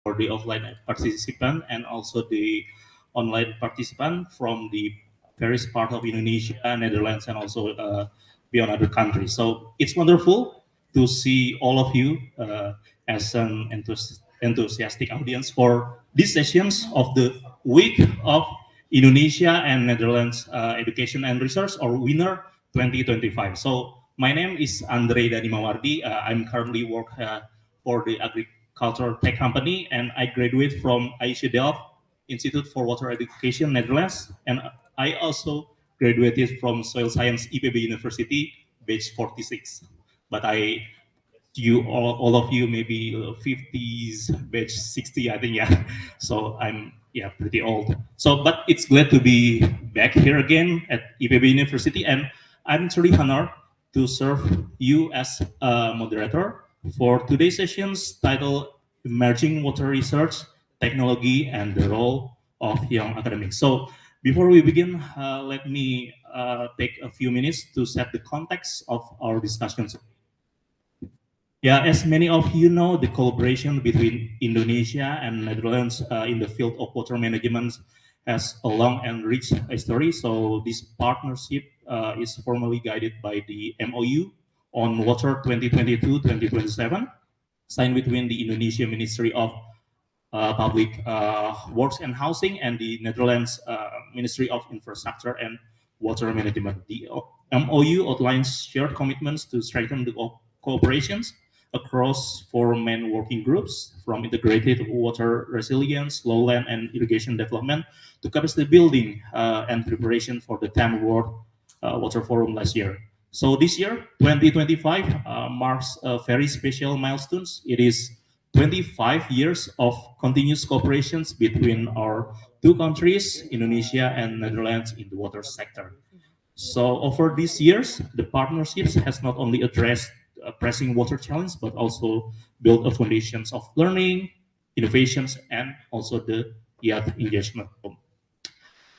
for the offline participant and also the online participant from the various part of Indonesia, Netherlands, and also beyond other countries. So it's wonderful to see all of you as an enthusiastic audience for these sessions of the Week of Indonesia and Netherlands Education and Research, or WINNER 2025. So my name is Andre Danimawardi. I'm currently work for the agricultural tech company, and I graduate from ICE Delft Institute for Water Education, Netherlands, and I also graduated from Soil Science IPB University, batch 46. But you all of you maybe 50s, batch 60, I think, yeah. So I'm pretty old. So, but it's glad to be back here again at IPB University, and I'm truly honored to serve you as a moderator for today's session's titled Emerging Water Research, Technology, and the Role of Young Academics. So before we begin, let me take a few minutes to set the context of our discussions. Yeah, as many of you know, the collaboration between Indonesia and Netherlands in the field of water management has a long and rich history. So this partnership is formally guided by the MOU on Water 2022-2027, signed between the Indonesia Ministry of Public Works and Housing and the Netherlands Ministry of Infrastructure and Water Management. The MOU outlines shared commitments to strengthen the cooperations across four main working groups, from integrated water resilience, lowland and irrigation development, to capacity building and preparation for the 10th World Water Forum last year. So this year, 2025, marks a very special milestone. It is 25 years of continuous cooperations between our two countries, Indonesia and Netherlands, in the water sector. So over these years, the partnerships has not only addressed pressing water challenge, but also built a foundations of learning, innovations, and also the youth engagement.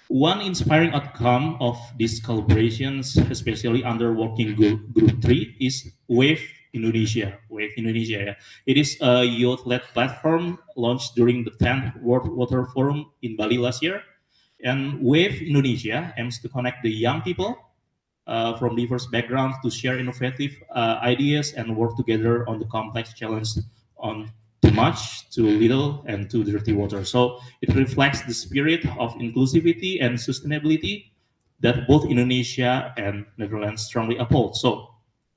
One inspiring outcome of these collaborations, especially under working group 3, is Wave Indonesia. Wave Indonesia. Yeah. It is a youth-led platform launched during the 10th World Water Forum in Bali last year. And Wave Indonesia aims to connect the young people from diverse backgrounds to share innovative ideas and work together on the complex challenge on too much, too little, and too dirty water. So it reflects the spirit of inclusivity and sustainability that both Indonesia and Netherlands strongly uphold. So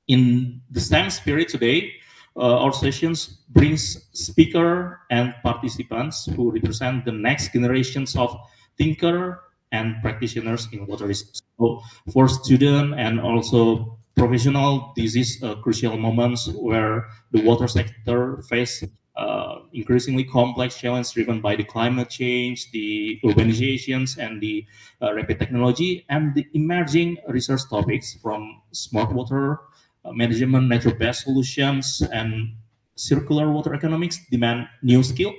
in the same spirit today, our sessions brings speaker and participants who represent the next generations of thinker and practitioners in water research. So for student and also professional, this is a crucial moments where the water sector face increasingly complex challenge driven by the climate change, the urbanizations, and the rapid technology, and the emerging research topics from smart water management, nature-based solutions, and circular water economics demand new skill,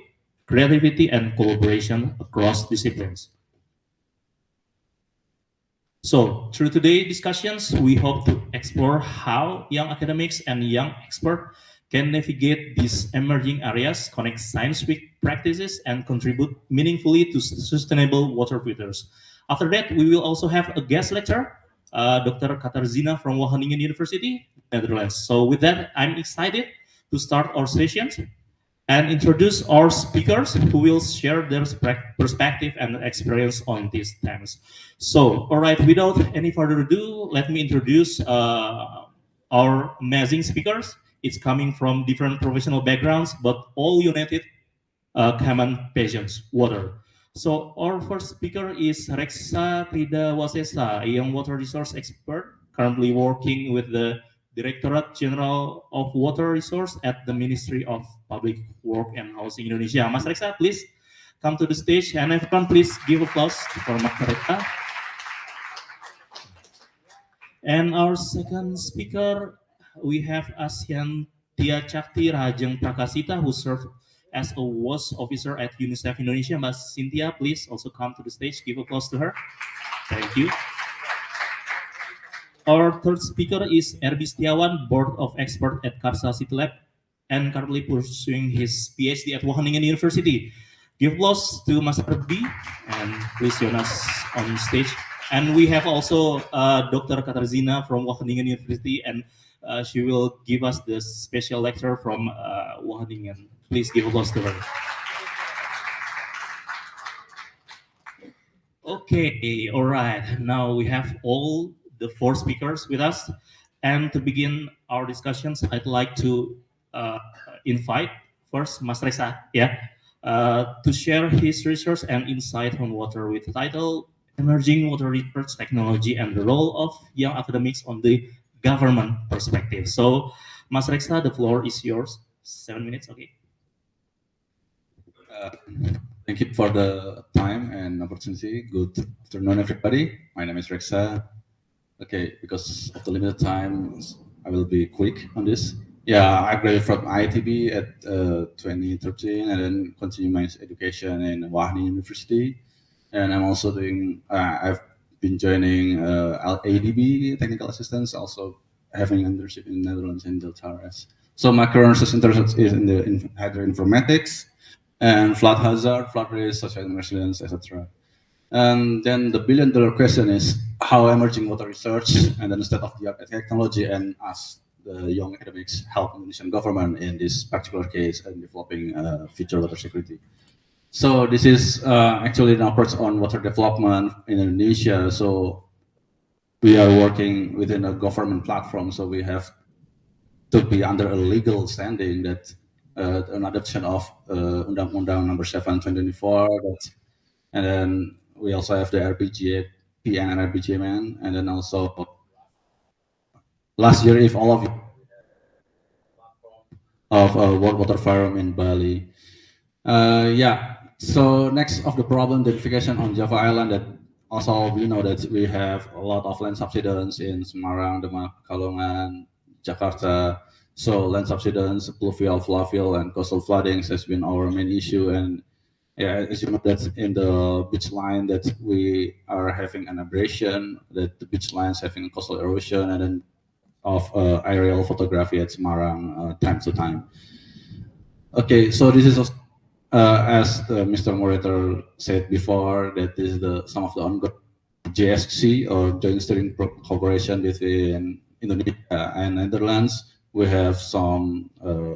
creativity, and collaboration across disciplines. So, through today's discussions, we hope to explore how young academics and young experts can navigate these emerging areas, connect scientific practices, and contribute meaningfully to sustainable water futures. After that, we will also have a guest lecturer, Dr. Katarzina from Wageningen University, Netherlands. So with that, I'm excited to start our sessions and introduce our speakers who will share their perspective and experience on these themes. So, all right, without any further ado, let me introduce our amazing speakers. It's coming from different professional backgrounds, but all united common passions, water. So our first speaker is Reksa Trida Wasesa, a young water resource expert currently working with the Directorate General of Water Resource at the Ministry of Public Work and Housing Indonesia. Mas Reksa, please come to the stage, and everyone please give applause for Mas Reksa. And our second speaker, we have Asian Tia Chakti Rajeng Prakasita, who served as a WAS officer at UNICEF Indonesia. Mas Cynthia, please also come to the stage. Give applause to her. Thank you. Our third speaker is Erbi Setiawan, Board of Expert at Karsa City Lab. and currently pursuing his PhD at Wageningen University. Give applause to Master B, and please join us on stage. And we have also Dr. Katarzyna from Wageningen University, and she will give us the special lecture from Wageningen. Please give applause to her. Okay, all right. Now we have all the four speakers with us. And to begin our discussions, I'd like to uh, invite first Mas Reza, yeah, to share his research and insight on water with the title Emerging Water Research Technology and the Role of Young Academics on the Government Perspective. So, Mas Reza, the floor is yours. 7 minutes, okay. Thank you for the time and opportunity. Good afternoon, everybody. My name is Rexa. Okay, because of the limited time, I will be quick on this. Yeah, I graduated from ITB at 2013 and then continue my education in Wageningen University. And I'm also doing, I've been joining ADB, technical assistance, also having internship in Netherlands and Deltares. So my current research interest is in the hydroinformatics and flood hazard, flood risk, social resilience, etc. And then the billion-dollar question is how emerging water research and then the state-of-the-art technology and us, the young academics, help Indonesian government in this particular case and developing future water security. So this is actually an approach on water development in Indonesia. So we are working within a government platform. So we have to be under a legal standing that an adoption of Undang-Undang Number 7 2024. And then we also have the RPGA, PN and RPGMN. And then also last year, if all of you of World Water Forum in Bali. Yeah, so next of the problem identification on Java Island that also we know that we have a lot of land subsidence in Semarang, Demak, Kalongan, Jakarta. So land subsidence, pluvial, fluvial, and coastal floodings has been our main issue. And yeah, as you know, that in the beach line that we are having an abrasion, that the beach lines having coastal erosion, and then of aerial photography at Semarang time to time. Okay, so this is as Mr. Morator said before, that this is some of the ongoing JSC or Joint Steering Cooperation between Indonesia and Netherlands. We have some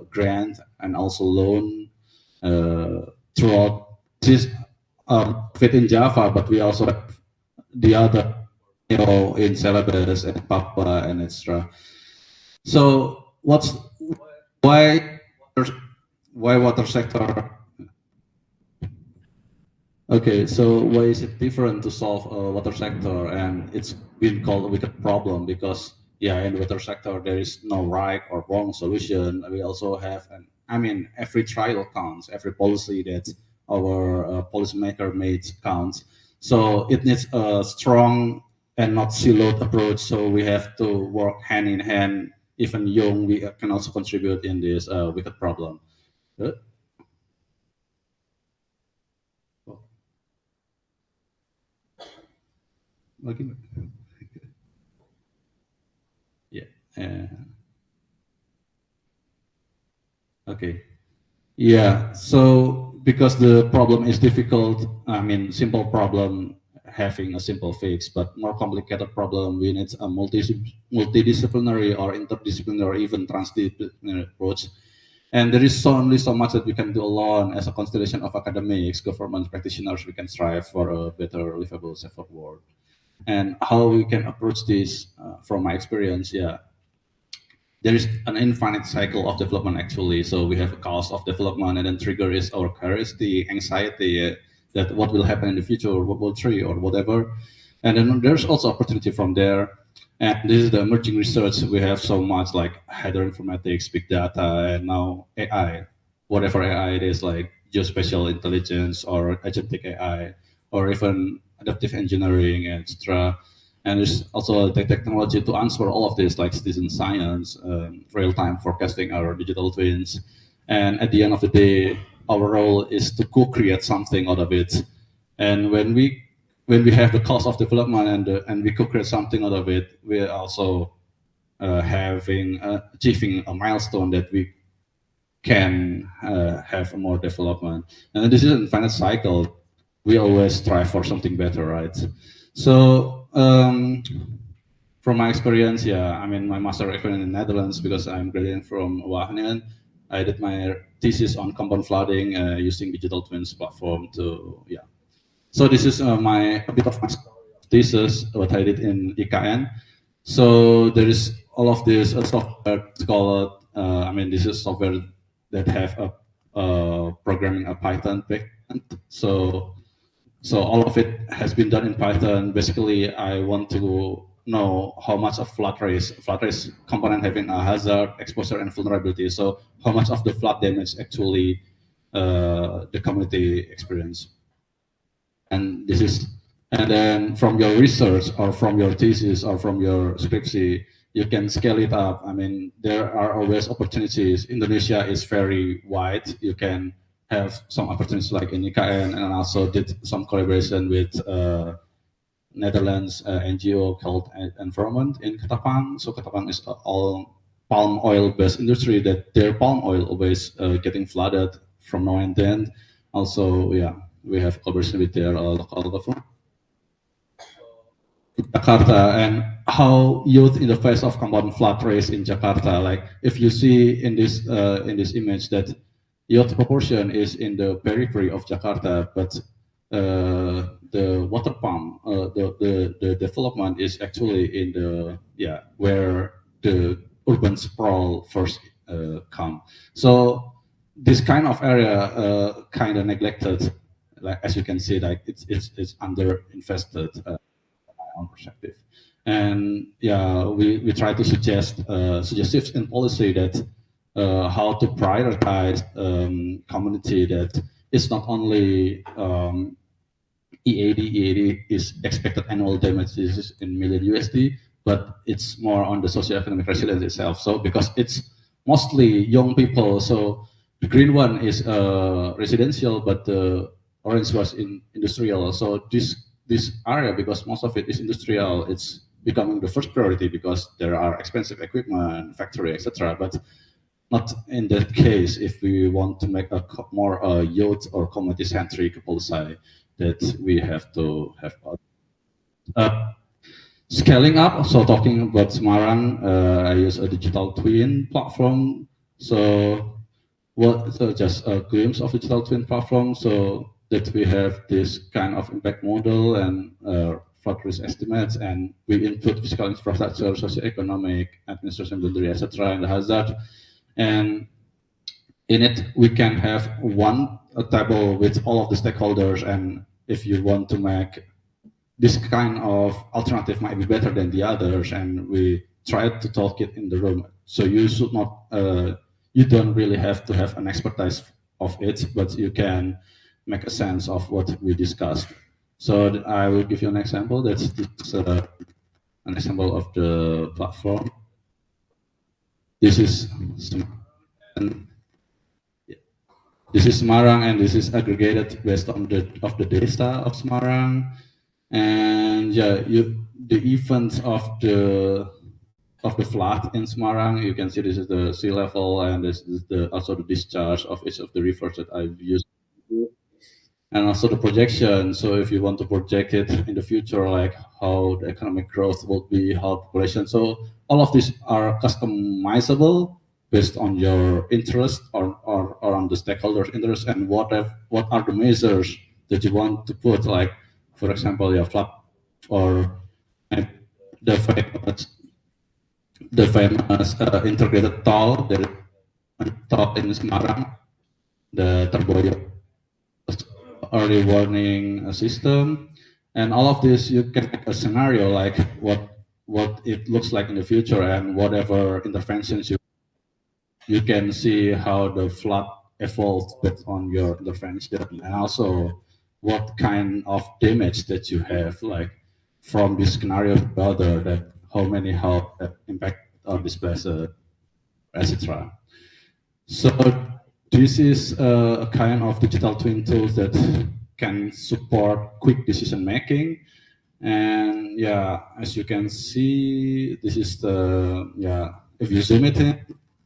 grant and also loan throughout this fit in Java, but we also have the other, in Celebes and Papua and etc. So why water sector? Okay, so why is it different to solve a water sector? And it's been called a wicked problem because, yeah, in the water sector, there is no right or wrong solution. We also have, every trial counts, every policy that our policymaker made counts. So it needs a strong and not siloed approach. So we have to work hand in hand. Even young, we can also contribute in this wicked problem. Good. Lagi. Yeah. Okay. Yeah. So because the problem is difficult, simple problem having a simple fix, but more complicated problem, we need a multidisciplinary or interdisciplinary or even transdisciplinary approach. And there is only so much that we can do alone as a constellation of academics, government practitioners. We can strive for a better, livable, safer world. And how we can approach this, from my experience, yeah, there is an infinite cycle of development actually. So we have a cause of development, and then trigger is our curiosity, anxiety, that what will happen in the future, or what will tree or whatever. And then there's also opportunity from there. And this is the emerging research. We have so much like hydroinformatics, big data, and now AI, whatever AI it is, like geospatial intelligence or agentic AI, or even adaptive engineering, etc. And there's also the technology to answer all of this, like citizen science, real-time forecasting, our digital twins. And at the end of the day, our role is to co-create something out of it. And when we have the cost of development and we co-create something out of it, we're also achieving a milestone that we can have more development. And this is an infinite cycle. We always strive for something better, right? So from my experience, yeah, I mean, my master experience in the Netherlands because I'm graduating from Wageningen. I did my thesis on compound flooding using digital twins platform to, yeah. So this is my a bit of my thesis, what I did in IKN. So there is all of this software called, I mean, this is software that have a programming a Python backend. So all of it has been done in Python. Basically, I want to know how much of flood risk component having a hazard, exposure, and vulnerability. So how much of the flood damage actually the community experience. And this is, and then from your research or from your thesis or from your scriptsy, you can scale it up. I mean, there are always opportunities. Indonesia is very wide. You can have some opportunities like in IKN, and also did some collaboration with Netherlands NGO called Environment in Ketapang. So Ketapang is all palm oil based industry that their palm oil always getting flooded from now and then. Also, yeah, we have collaboration with their local government. Jakarta and how youth in the face of compound flood race in Jakarta. Like if you see in this image that youth proportion is in the periphery of Jakarta, but the water pump, the development is actually in the where the urban sprawl first come. So this kind of area kind of neglected, like as you can see, like it's under invested. Own perspective. And yeah, we try to suggest shifts in policy that how to prioritize community that it's not only EAD is expected annual damages in million USD, but it's more on the socioeconomic resilience itself. So because it's mostly young people, so the green one is residential, but the orange was in industrial. So this area, because most of it is industrial, it's becoming the first priority because there are expensive equipment, factory, etc. But not in that case if we want to make a more youth or community centric policy that we have to have. Uh, Scaling up, so talking about Semarang, I use a digital twin platform. So just a glimpse of digital twin platform, so that we have this kind of impact model and flood risk estimates, and we input physical infrastructure, socioeconomic, administration boundary, etc., and the hazard. And in it, we can have one table with all of the stakeholders, and if you want to make this kind of alternative might be better than the others, and we try to talk it in the room. So you should not, you don't really have to have an expertise of it, but you can make a sense of what we discussed. So I will give you an example. That's this, an example of the platform. This is and this is Semarang, and this is aggregated based on the data of Semarang. And yeah, the events of the flood in Semarang, you can see this is the sea level, and this is also the discharge of each of the rivers that I've used, and also the projection. So if you want to project it in the future, like how the economic growth will be, how population. So all of these are customizable based on your interest or on the stakeholders' interest, and what are the measures that you want to put, like for example, your flood or the famous integrated toll, the toll in Semarang, the Terboyo early warning system, and all of this you can make a scenario like what it looks like in the future, and whatever interventions you can see how the flood evolved based on your intervention, and also what kind of damage that you have, like from this scenario to other, that how many how that impact or displace, etc. So this is a kind of digital twin tools that can support quick decision making. And yeah, as you can see, this is the, yeah, if you zoom it in,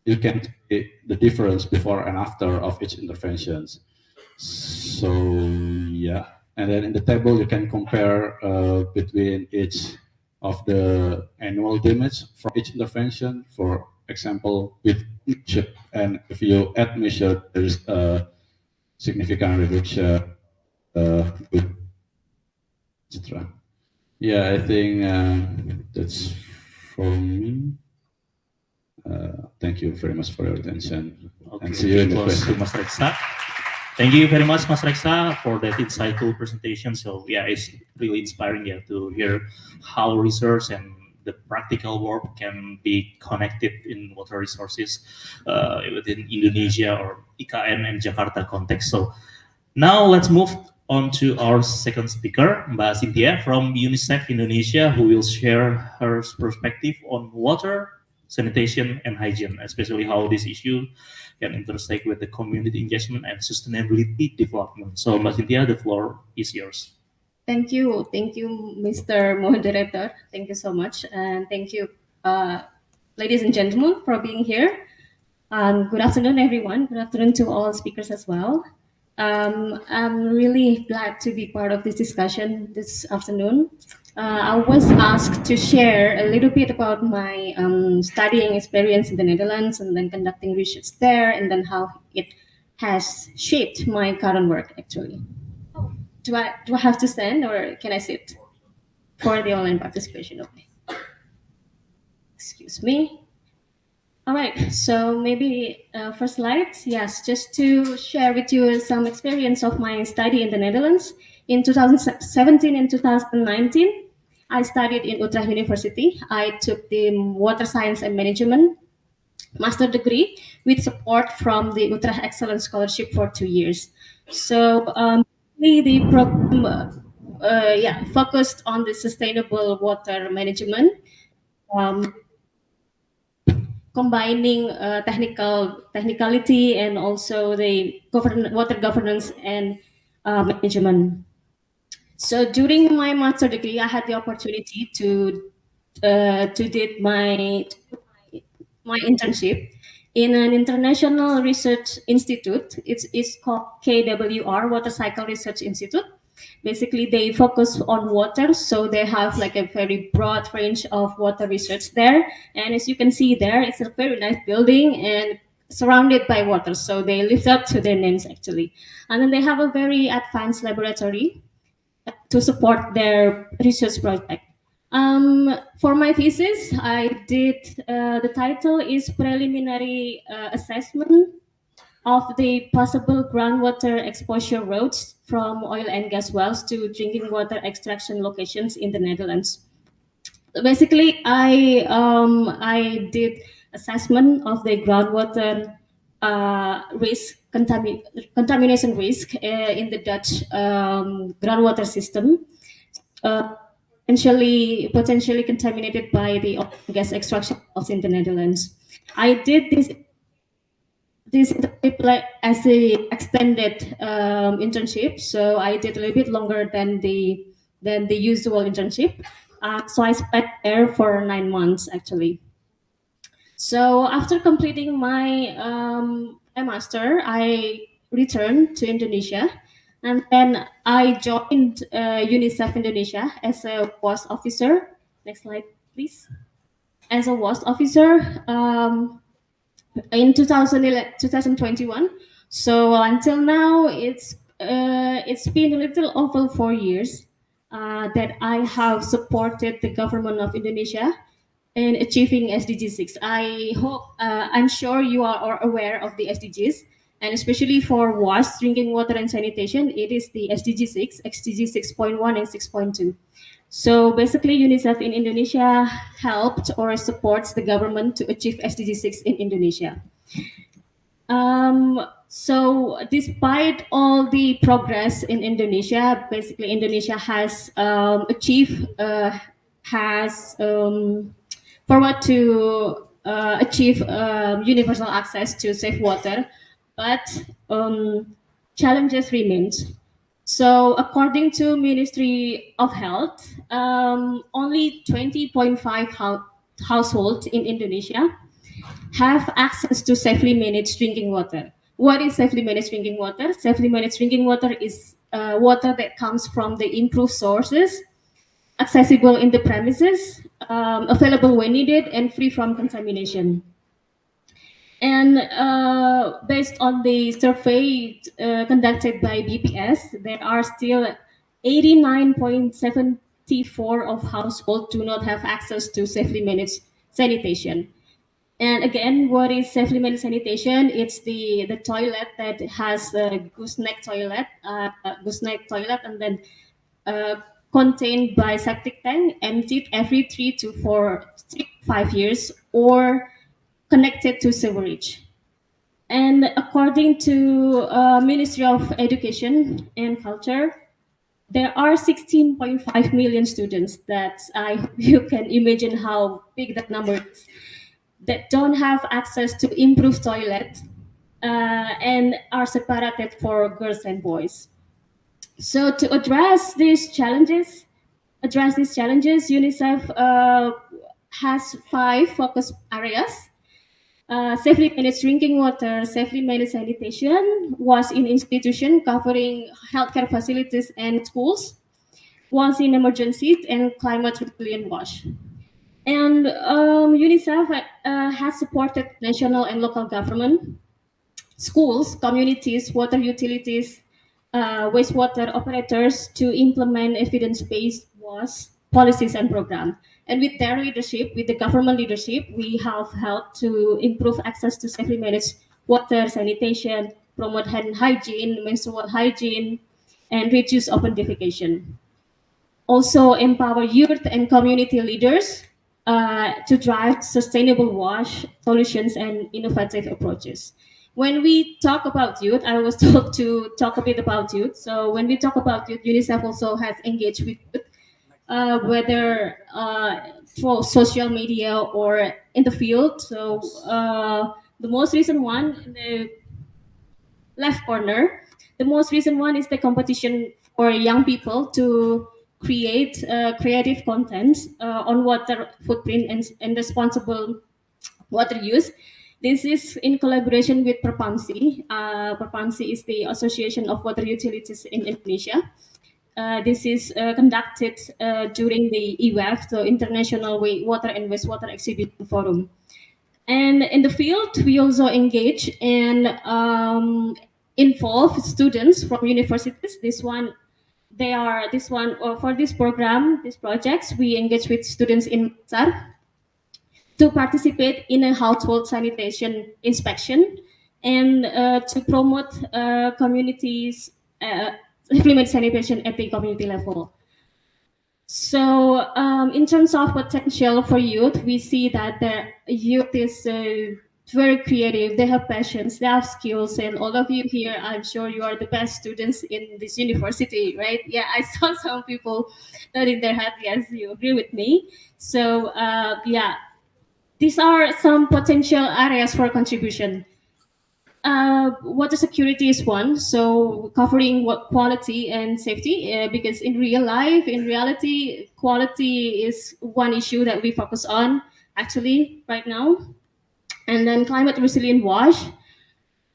you can the difference before and after of each interventions. So yeah, and then in the table you can compare between each of the annual damage from each intervention. For example, with measured, and if you add measured, there is a significant reduction with etc. Yeah, I think that's from me. Thank you very much for your attention, Okay, and see you in it the was to question. Mas Reksa. Thank you very much, Mas Reksa, for that insightful presentation. So yeah, it's really inspiring, yeah, to hear how research and the practical work can be connected in water resources within Indonesia or IKN and Jakarta context. So now let's move on to our second speaker, Mbak Cynthia from UNICEF Indonesia, who will share her perspective on water, sanitation, and hygiene, especially how this issue can intersect with the community engagement and sustainability development. So, Mbak Cynthia, the floor is yours. Thank you, Mr. Moderator. Thank you so much, and thank you, uh, ladies and gentlemen, for being here. Good afternoon, everyone. Good afternoon to all speakers as well. I'm really glad to be part of this discussion this afternoon. I was asked to share a little bit about my studying experience in the Netherlands and then conducting research there, and then how it has shaped my current work actually. Do I have to stand or can I sit for the online participation? Okay. Excuse me. All right, so maybe first slide, yes, just to share with you some experience of my study in the Netherlands. In 2017 and 2019, I studied in Utrecht University. I took the Water Science and Management master degree with support from the Utrecht Excellence Scholarship for 2 years. So the program focused on the sustainable water management, um, combining technicality and also the water governance and management. So during my master degree, I had the opportunity to did my internship in an international research institute. It's called KWR, Water Cycle Research Institute. Basically, they focus on water, so they have like a very broad range of water research there. And as you can see there, it's a very nice building and surrounded by water. So they live up to their names actually. And then they have a very advanced laboratory to support their research project. For my thesis, I did the title is preliminary assessment of the possible groundwater exposure routes from oil and gas wells to drinking water extraction locations in the Netherlands. Basically, I did assessment of the groundwater risk contamination risk in the Dutch groundwater system, uh, potentially contaminated by the oil and gas extraction wells in the Netherlands. I did this internship like as a extended internship, so I did a little bit longer than the usual internship. So I spent there for 9 months actually. So after completing my master, I returned to Indonesia, and then I joined UNICEF Indonesia as a WAS officer. Next slide, please. As a WAS officer in 2021. So until now, it's been a little over 4 years that I have supported the government of Indonesia in achieving SDG 6. I'm sure you are aware of the SDGs, and especially for WAS, drinking water and sanitation, it is the SDG 6, SDG 6.1 and 6.2. So basically, UNICEF in Indonesia helped or supports the government to achieve SDG 6 in Indonesia. So despite all the progress in Indonesia, basically Indonesia has achieved has forward to achieve universal access to safe water, but challenges remain. So according to Ministry of Health, only 20.5 households in Indonesia have access to safely managed drinking water. What is safely managed drinking water? Safely managed drinking water is water that comes from the improved sources, accessible in the premises, available when needed, and free from contamination. And based on the survey conducted by BPS, there are still 89.74 of households do not have access to safely managed sanitation. And again, what is safely managed sanitation? It's the toilet that has a gooseneck toilet, and then uh, contained by septic tank, emptied every 3 to 5 years, or connected to sewerage. And according to Ministry of Education and Culture, there are 16.5 million students that you can imagine how big that number is, that don't have access to improved toilet and are separated for girls and boys. So to address these challenges, UNICEF has 5 focus areas. Safely managed drinking water, safely managed sanitation, was in institution covering healthcare facilities and schools, was in emergency, and climate resilient wash. And UNICEF has supported national and local government, schools, communities, water utilities, wastewater operators to implement evidence-based WAS policies and programs. And with their leadership, with the government leadership, we have helped to improve access to safely managed water, sanitation, promote hand hygiene, menstrual hygiene, and reduce open defecation. Also empower youth and community leaders to drive sustainable wash solutions and innovative approaches. When we talk about youth, I was told to talk a bit about youth. So when we talk about youth, UNICEF also has engaged with youth, whether through social media or in the field. So the most recent one in the left corner. The most recent one is the competition for young people to create creative content on water footprint and responsible water use. This is in collaboration with Perpamsi. Perpamsi is the Association of Water Utilities in Indonesia. This is conducted during the EWAF, the International Water and Wastewater Exhibition Forum. And in the field, we also engage and involve students from universities. This one for this program, these projects, we engage with students in Makassar to participate in a household sanitation inspection and to promote communities implement sanitation at the community level. So, in terms of potential for youth, we see that the youth is very creative. They have passions, they have skills, and all of you here, I'm sure you are the best students in this university, right? Yeah, I saw some people nodding their head. Yes, you agree with me. So, yeah, these are some potential areas for contribution. Water security is one, so covering what quality and safety, because in real life, in reality, quality is one issue that we focus on actually right now. And then climate resilient wash,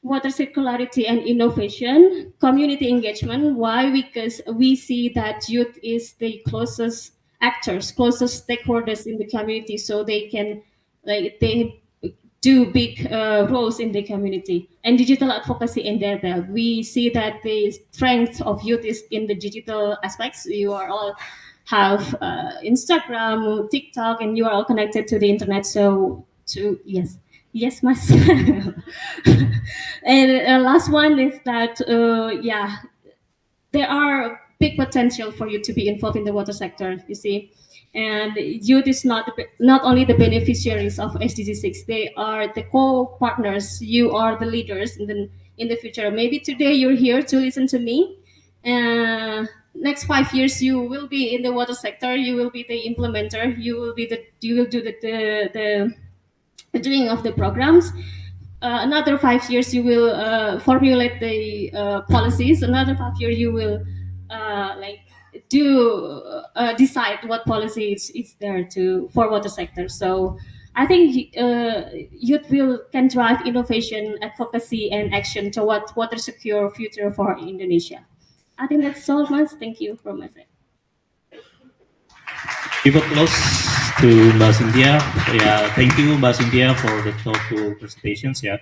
water circularity and innovation, community engagement. Why? Because we see that youth is the closest actors, closest stakeholders in the community, so they can, like, they do big roles in the community. And digital advocacy in there. We see that the strength of youth is in the digital aspects. You are all have Instagram, TikTok, and you are all connected to the internet. So, to yes, yes, mas. And last one is that yeah, there are big potential for you to be involved in the water sector. You see, and youth is not only the beneficiaries of SDG 6; they are the co-partners. You are the leaders in the future. Maybe today you're here to listen to me. Next 5 years, you will be in the water sector. You will be the implementer. You will do the doing of the programs. Another 5 years you will formulate the policies. Another 5 years you will like do decide what policy is there to for water sector. So I think youth will can drive innovation, advocacy, and action towards water secure future for Indonesia. I think that's all, Mas. Thank you from my side. Give applause to Mbak Cynthia. Yeah, thank you, Mbak Cynthia, for the thoughtful presentations. Yeah,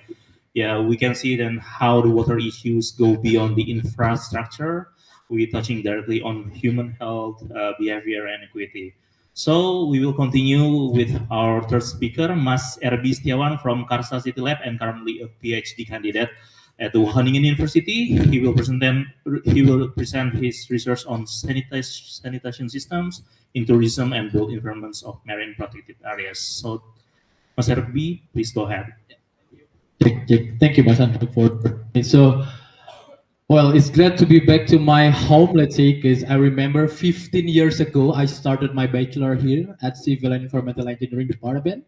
yeah, we can see then how the water issues go beyond the infrastructure. We're touching directly on human health, behavior, and equity. So we will continue with our third speaker, Mas Erbi Setiawan from Karsa City Lab and currently a PhD candidate at the Wageningen University. He will present his research on sanitation systems in tourism and built environments of marine protected areas. So, Mas Erbi, please go ahead. Thank you, Mas Andrew, for so. Well, it's glad to be back to my home, let's say, because I remember 15 years ago I started my bachelor here at Civil and Environmental Engineering Department.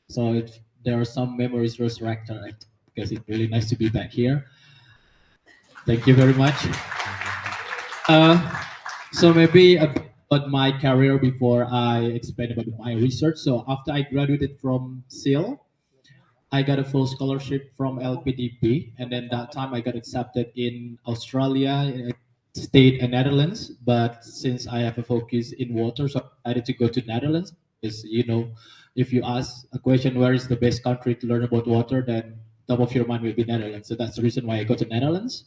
So there are some memories resurrected because it's really nice to be back here. Thank you very much. Uh, so maybe about my career before I explain about my research. So after I graduated from SIL, I got a full scholarship from LPDP, and then that time I got accepted in Australia, state and Netherlands. But since I have a focus in water, so I decided to go to Netherlands. Because if you ask a question, where is the best country to learn about water, then top of your mind will be Netherlands. So that's the reason why I go to Netherlands.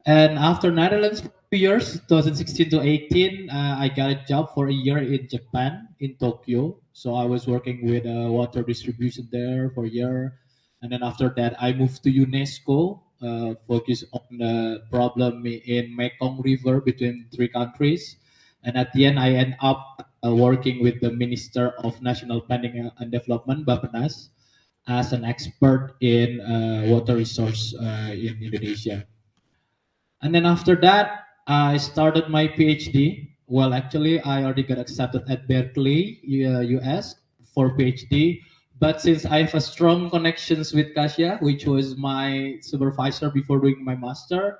And after Netherlands, 2 years, 2016 to 18, I got a job for a year in Japan, in Tokyo. So I was working with water distribution there for a year. And then after that, I moved to UNESCO, focus on the problem in Mekong River between three countries. And at the end, I end up working with the Minister of National Planning and Development, Bappenas, as an expert in water resource in Indonesia. And then after that, I started my PhD. Well, actually, I already got accepted at Berkeley, US, for PhD. But since I have a strong connections with Kasia, which was my supervisor before doing my master,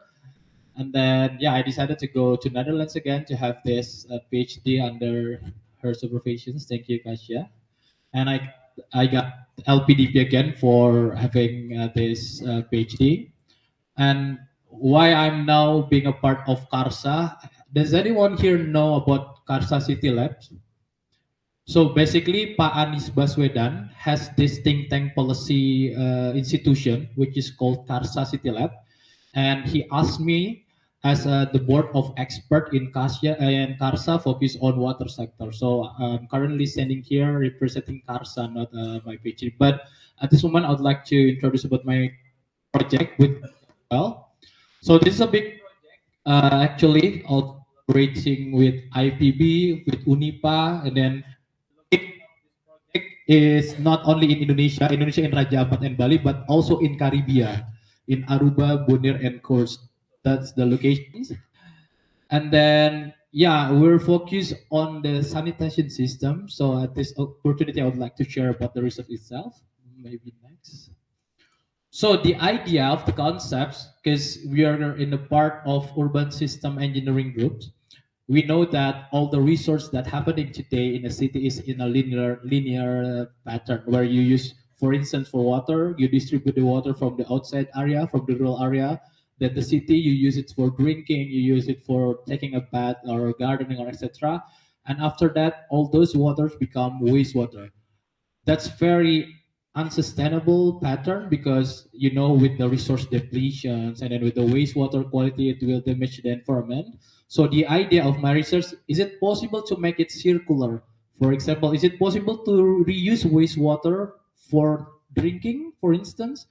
and then yeah, I decided to go to Netherlands again to have this PhD under her supervision. Thank you, Kasia. And I got LPDP again for having this PhD. And why I'm now being a part of Karsa. Does anyone here know about Karsa City Labs? So basically, Pak Anies Baswedan has this think tank policy institution, which is called Karsa City Lab. And he asked me as the board of expert in Karsa and Karsa focus on water sector. So I'm currently standing here representing Karsa, not my PhD. But at this moment, I would like to introduce about my project with well. So this is a big actually operating with IPB, with Unipa, and then it is not only in Indonesia in Raja Ampat and Bali, but also in Caribbean, in Aruba, Bonaire, and Coast. That's the locations. And then, yeah, we're focused on the sanitation system. So at this opportunity, I would like to share about the research itself. Maybe next. So the idea of the concepts, because we are in the part of urban system engineering groups, we know that all the resource that happening today in a city is in a linear pattern where you use, for instance, for water, you distribute the water from the outside area, from the rural area. Then the city, you use it for drinking, you use it for taking a bath or gardening or etc. And after that, all those waters become wastewater. That's very unsustainable pattern because with the resource depletions and then with the wastewater quality it will damage the environment. So the idea of my research, is it possible to make it circular? For example, is it possible to reuse wastewater for drinking, for instance?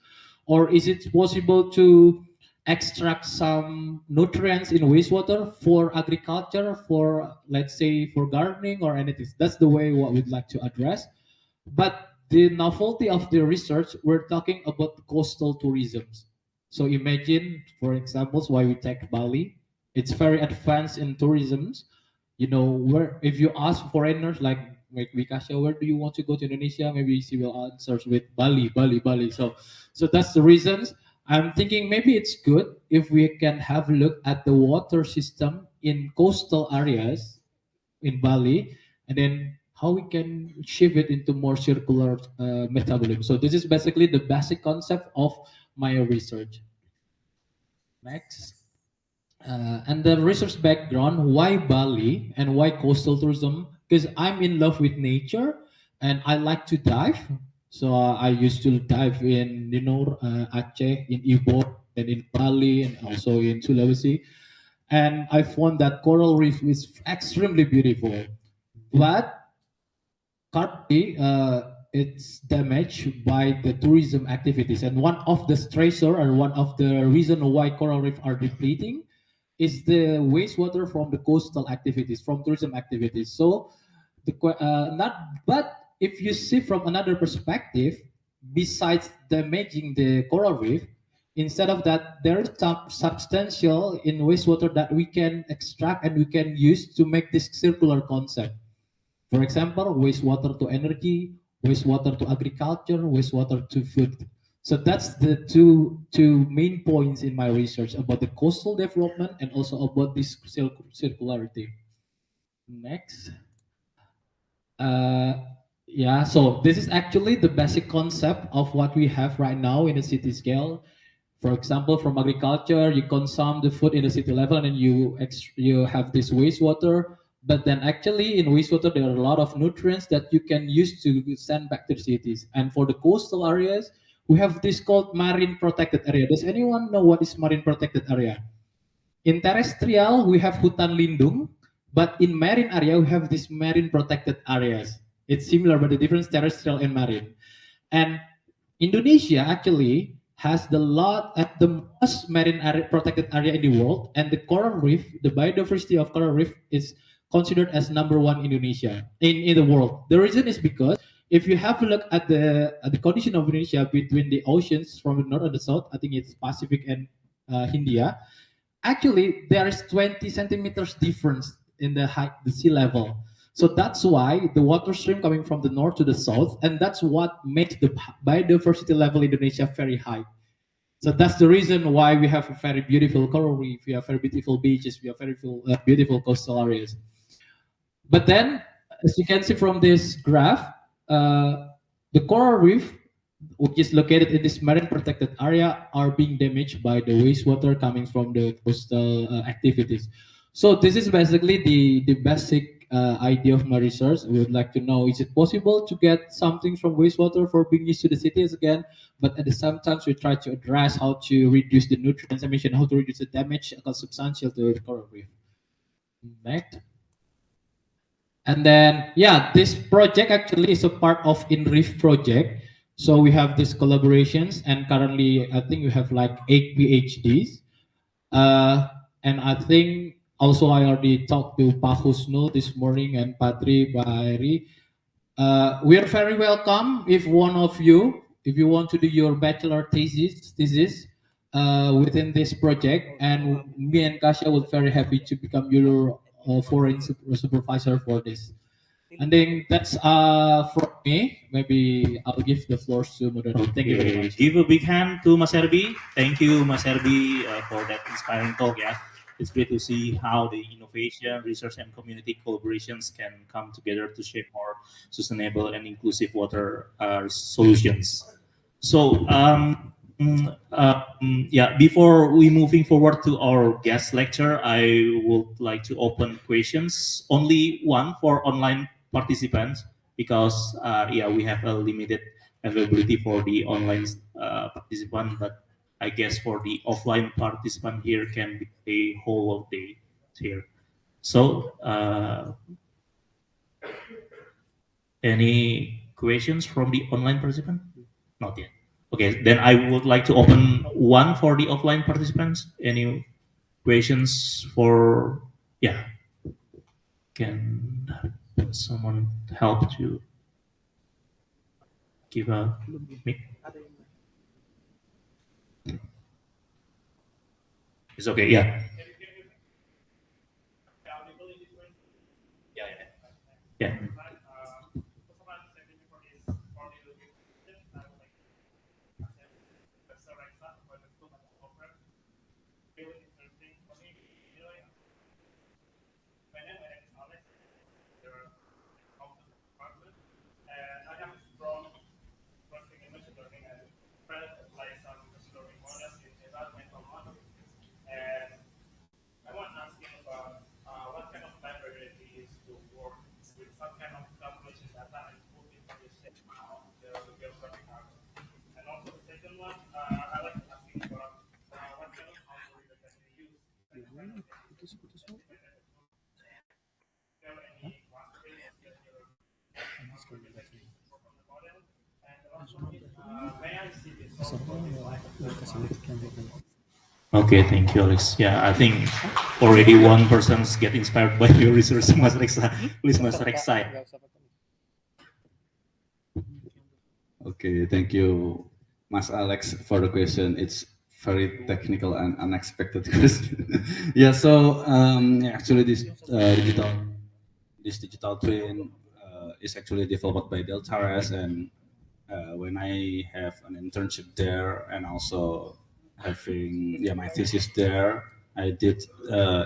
Or is it possible to extract some nutrients in wastewater for agriculture, for let's say for gardening or anything? That's the way what we'd like to address. But the novelty of the research, we're talking about coastal tourism. So imagine, for examples, why we take Bali. It's very advanced in tourism. Where if you ask foreigners like Vikasha, where do you want to go to Indonesia? Maybe she will answer with Bali, Bali, Bali. So that's the reasons. I'm thinking maybe it's good if we can have a look at the water system in coastal areas in Bali, and then how we can shift it into more circular metabolism. So this is basically the basic concept of my research. Next. And the research background, why Bali and why coastal tourism? Because I'm in love with nature and I like to dive. So I used to dive in, Aceh, in Ipoh, and in Bali, and also in Sulawesi. And I found that coral reef is extremely beautiful. But currently, it's damaged by the tourism activities. And one of the stressor or one of the reason why coral reef are depleting is the wastewater from the coastal activities, from tourism activities. So, not but if you see from another perspective, besides damaging the coral reef, instead of that, there is some substantial in wastewater that we can extract and we can use to make this circular concept. For example, wastewater to energy, wastewater to agriculture, wastewater to food. So that's the two main points in my research about the coastal development and also about this circularity. Next. Uh, yeah, so this is actually the basic concept of what we have right now in the city scale. For example, from agriculture, you consume the food in the city level, and then you have this wastewater. But then actually in wastewater, there are a lot of nutrients that you can use to send back to the cities. And for the coastal areas, we have this called marine protected area. Does anyone know what is marine protected area? In terrestrial, we have hutan lindung, but in marine area, we have these marine protected areas. It's similar, but the difference terrestrial and marine. And Indonesia actually has the lot at the most marine area, protected area in the world, and the coral reef, the biodiversity of coral reef is considered as number one in Indonesia in the world. The reason is because if you have a look at the condition of Indonesia between the oceans from the north and the south, I think it's Pacific and India. Actually, there is 20 centimeters difference in the height, the sea level. So that's why the water stream coming from the north to the south, and that's what makes the biodiversity level in Indonesia very high. So that's the reason why we have a very beautiful coral reef, we have very beautiful beaches, we have very beautiful coastal areas. But then, as you can see from this graph, the coral reef, which is located in this marine protected area, are being damaged by the wastewater coming from the coastal activities. So this is basically the basic idea of my research. We would like to know, is it possible to get something from wastewater for being used to the cities again? But at the same time, we try to address how to reduce the nutrients emission, how to reduce the damage substantial to the coral reef. Next. And then, yeah, this project actually is a part of InReef project. So we have these collaborations, and currently, I think we have like 8 PhDs. And I think also I already talked to Pak Husnul this morning and Patri, Pak Airi. We are very welcome if one of you, if you want to do your bachelor thesis within this project, and me and Kasha will very happy to become your foreign supervisor for this. And then that's from me. Maybe I'll give the floor to moderator. Thank you very much. Give a big hand to Mas Herbie. Thank you, Mas Herbie, for that inspiring talk. Yeah, it's great to see how the innovation, research, and community collaborations can come together to shape more sustainable and inclusive water solutions. So, yeah, before we moving forward to our guest lecture, I would like to open questions. Only one for online participants because yeah, we have a limited availability for the online participant, but I guess for the offline participant here can be a whole of day here. So, any questions from the online participant? Not yet. Okay, then I would like to open one for the offline participants. Any questions for, yeah, can someone help to give a mic? It's okay, yeah. Yeah. Okay, thank you, Alex. Yeah, I think already one person's get inspired by your research, Mas Reksa. Please, Mas Reksa. Okay, thank you, Mas Alex, for the question. It's very technical and unexpected question. Yeah, so actually this digital twin is actually developed by Deltares, and when I have an internship there and also having my thesis there, I did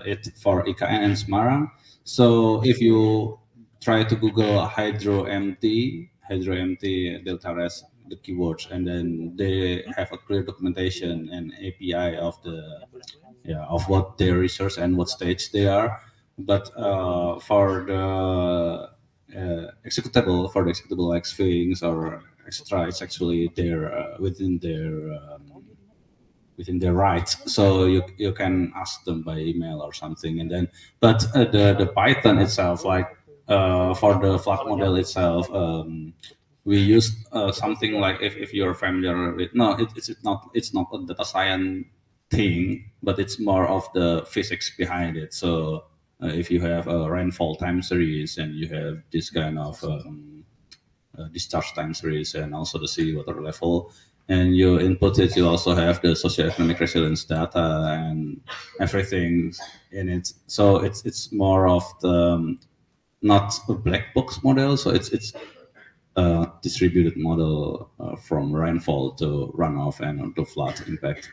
it for IKN Semarang. So if you try to Google Hydro MT Delta Res, the keywords, and then they have a clear documentation and API of of what their research and what stage they are. But for the executable like Sphinx or extra, it's actually there within their rights. So you can ask them by email or something, and then but the Python itself, like for the flat model itself. We use something like if you're familiar with it's not a data science thing, but it's more of the physics behind it. So if you have a rainfall time series and you have this kind of discharge time series and also the sea water level, and you input it, you also have the socioeconomic resilience data and everything in it. So it's more of the not a black box model. So it's a distributed model from rainfall to runoff and to flood impact.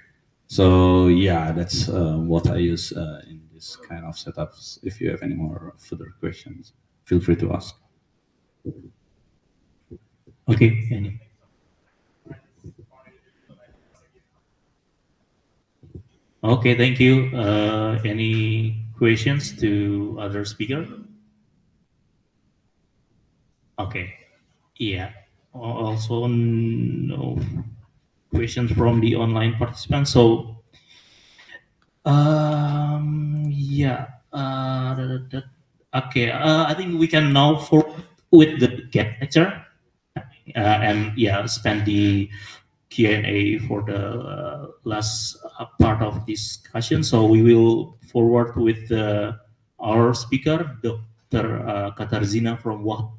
So yeah, that's what I use in this kind of setups. If you have any more further questions, feel free to ask. Okay, any? Okay, thank you. Any questions to other speaker? Okay, yeah. Also, no questions from the online participants. So, yeah. Okay, I think we can now forward with the guest lecture, and yeah, spend the Q&A for the last part of discussion. So we will forward with our speaker, Dr. Katarzina from Wahid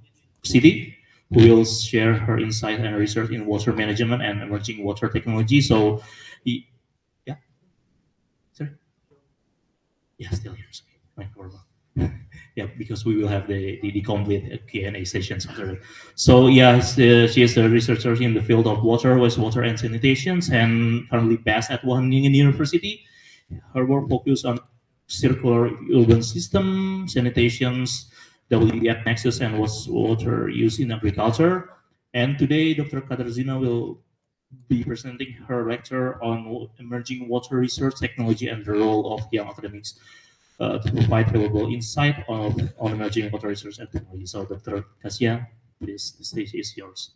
City, who will share her insight and research in water management and emerging water technology. So, yeah, sorry, yeah, still here. Sorry. Right, yeah, because we will have the complete Q&A sessions after. So yeah, she is a researcher in the field of water, wastewater, and sanitations, and currently based at Wageningen University. Her work focuses on circular urban system, sanitations, WEF nexus, and wastewater use in agriculture. And today, Dr. Katarzina will be presenting her lecture on emerging water research technology and the role of young academics to provide valuable insight on emerging water research and technology. So, Dr. Kasia, please, the stage is yours.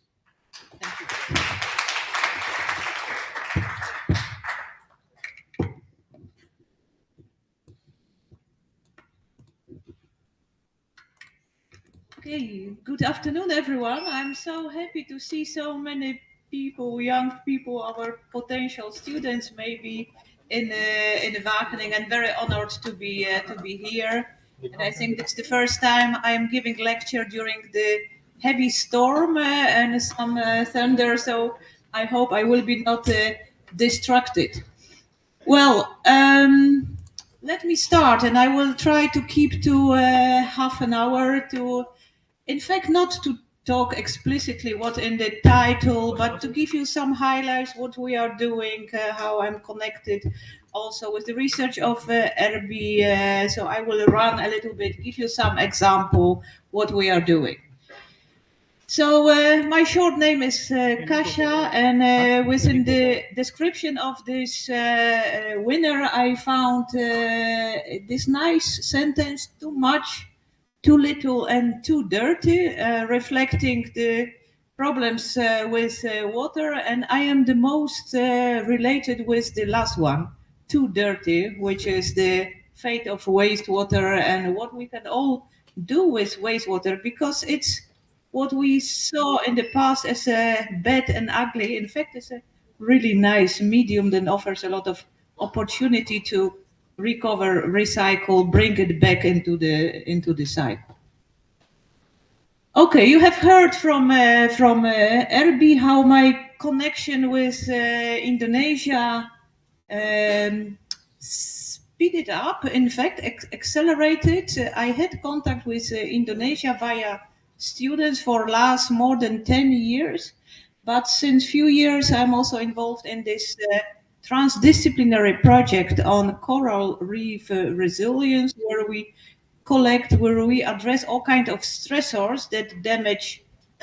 Okay, good afternoon, everyone. I'm so happy to see so many people, young people, our potential students, maybe in Wageningen, and very honored to be here. And I think it's the first time I am giving lecture during the heavy storm and some thunder. So I hope I will be not distracted. Well, let me start, and I will try to keep to half an hour to. In fact, not to talk explicitly what in the title, but to give you some highlights, what we are doing, how I'm connected also with the research of RB. So I will run a little bit, give you some example what we are doing. So my short name is Kasia, and within the description of this winner, I found this nice sentence: too much, too little, and too dirty, reflecting the problems with water. And I am the most related with the last one, too dirty, which is the fate of wastewater and what we can all do with wastewater, because it's what we saw in the past as bad and ugly. In fact, it's a really nice medium that offers a lot of opportunity to recover, recycle, bring it back into the cycle. Okay, you have heard from Erbi how my connection with Indonesia speeded up, in fact, accelerated. I had contact with Indonesia via students for last more than 10 years. But since few years, I'm also involved in this transdisciplinary project on coral reef resilience, where we address all kinds of stressors that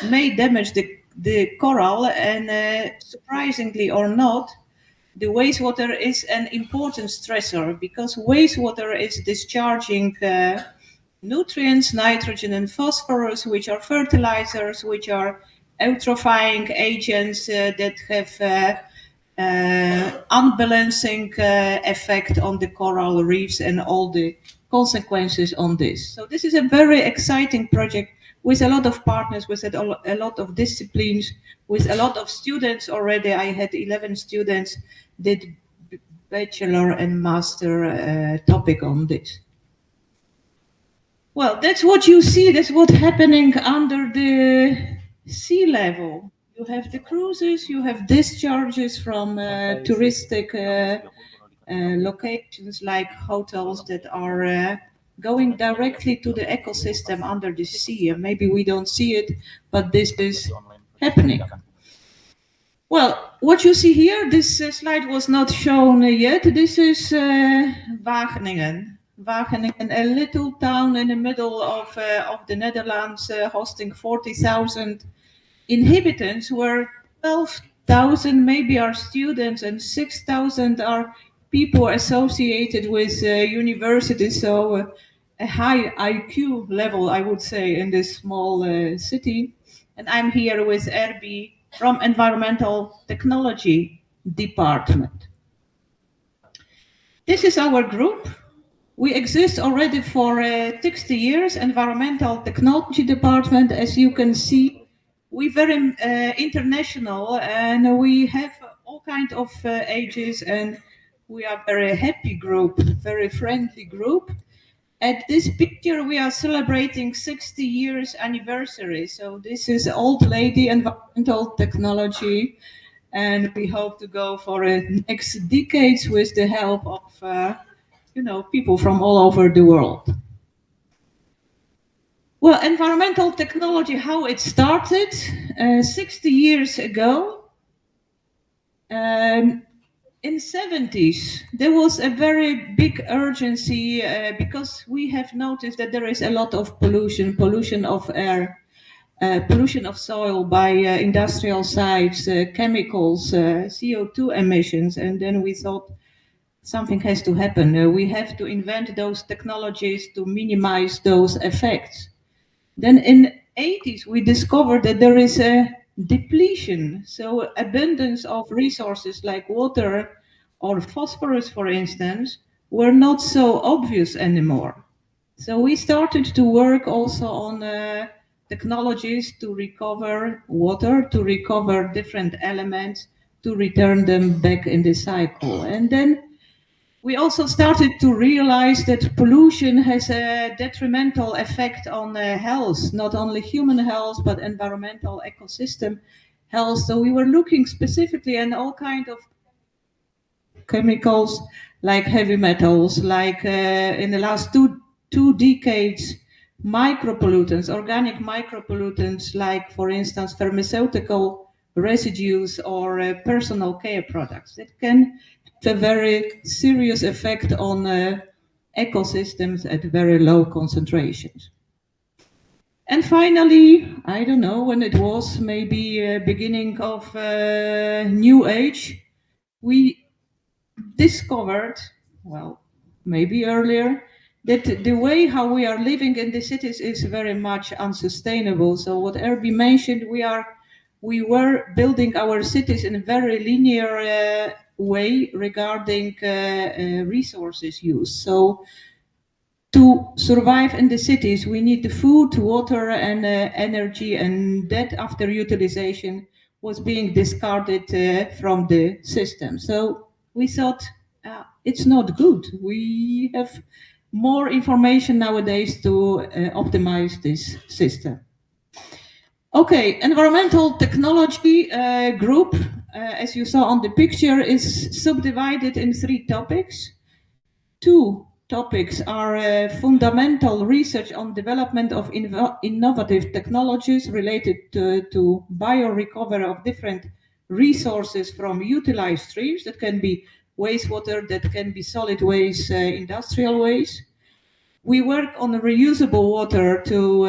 may damage the coral, and surprisingly or not, the wastewater is an important stressor because wastewater is discharging nutrients, nitrogen and phosphorus, which are fertilizers, which are eutrophying agents that have unbalancing effect on the coral reefs and all the consequences on this. So this is a very exciting project with a lot of partners, with a lot of disciplines, with a lot of students already. I had 11 students did bachelor and master topic on this. Well, that's what you see. That's what's happening under the sea level. You have the cruises, you have discharges from touristic locations like hotels that are going directly to the ecosystem under the sea. And maybe we don't see it, but this is happening. Well, what you see here, this slide was not shown yet. This is Wageningen. Wageningen, a little town in the middle of the Netherlands, hosting 40,000 inhabitants, where 12,000 maybe are students and 6,000 are people associated with universities. So a high IQ level, I would say, in this small city. And I'm here with Erbi from Environmental Technology Department. This is our group. We exist already for 60 years, Environmental Technology Department. As you can see, we're very international, and we have all kinds of ages, and we are a very happy group, very friendly group. At this picture, we are celebrating 60 years anniversary. So this is Old Lady Environmental Technology, and we hope to go for next decades with the help of people from all over the world. Well, environmental technology, how it started 60 years ago. In 70s, there was a very big urgency because we have noticed that there is a lot of pollution of air, pollution of soil by industrial sites, chemicals, CO2 emissions, and then we thought something has to happen. We have to invent those technologies to minimize those effects. Then in 80s, we discovered that there is a depletion, so abundance of resources like water or phosphorus, for instance, were not so obvious anymore. So we started to work also on technologies to recover water, to recover different elements, to return them back in the cycle. And then we also started to realize that pollution has a detrimental effect on health, not only human health, but environmental ecosystem health. So we were looking specifically at all kinds of chemicals like heavy metals, like in the last two decades, micropollutants, organic micropollutants, like, for instance, pharmaceutical residues or personal care products that can have a very serious effect on ecosystems at very low concentrations. And finally, I don't know when it was, maybe beginning of New Age, we discovered, well, maybe earlier, that the way how we are living in the cities is very much unsustainable. So what Erbi mentioned, we were building our cities in a very linear way regarding resources use. So to survive in the cities, we need the food, water, and energy, and that after utilization, was being discarded from the system. So we thought it's not good. We have more information nowadays to optimize this system. Okay, environmental technology group, as you saw on the picture, is subdivided in 3 topics. 2 topics are fundamental research on development of innovative technologies related to biorecovery of different resources from utilized streams. That can be wastewater, that can be solid waste, industrial waste. We work on reusable water to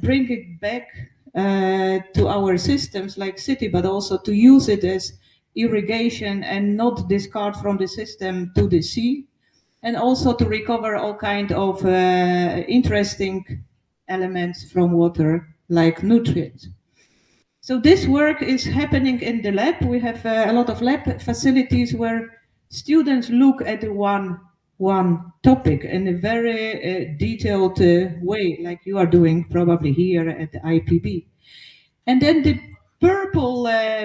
bring it back to our systems like city, but also to use it as irrigation and not discard from the system to the sea, and also to recover all kind of interesting elements from water like nutrients. So this work is happening in the lab. We have a lot of lab facilities where students look at one topic in a very detailed way, like you are doing probably here at the IPB. And then the purple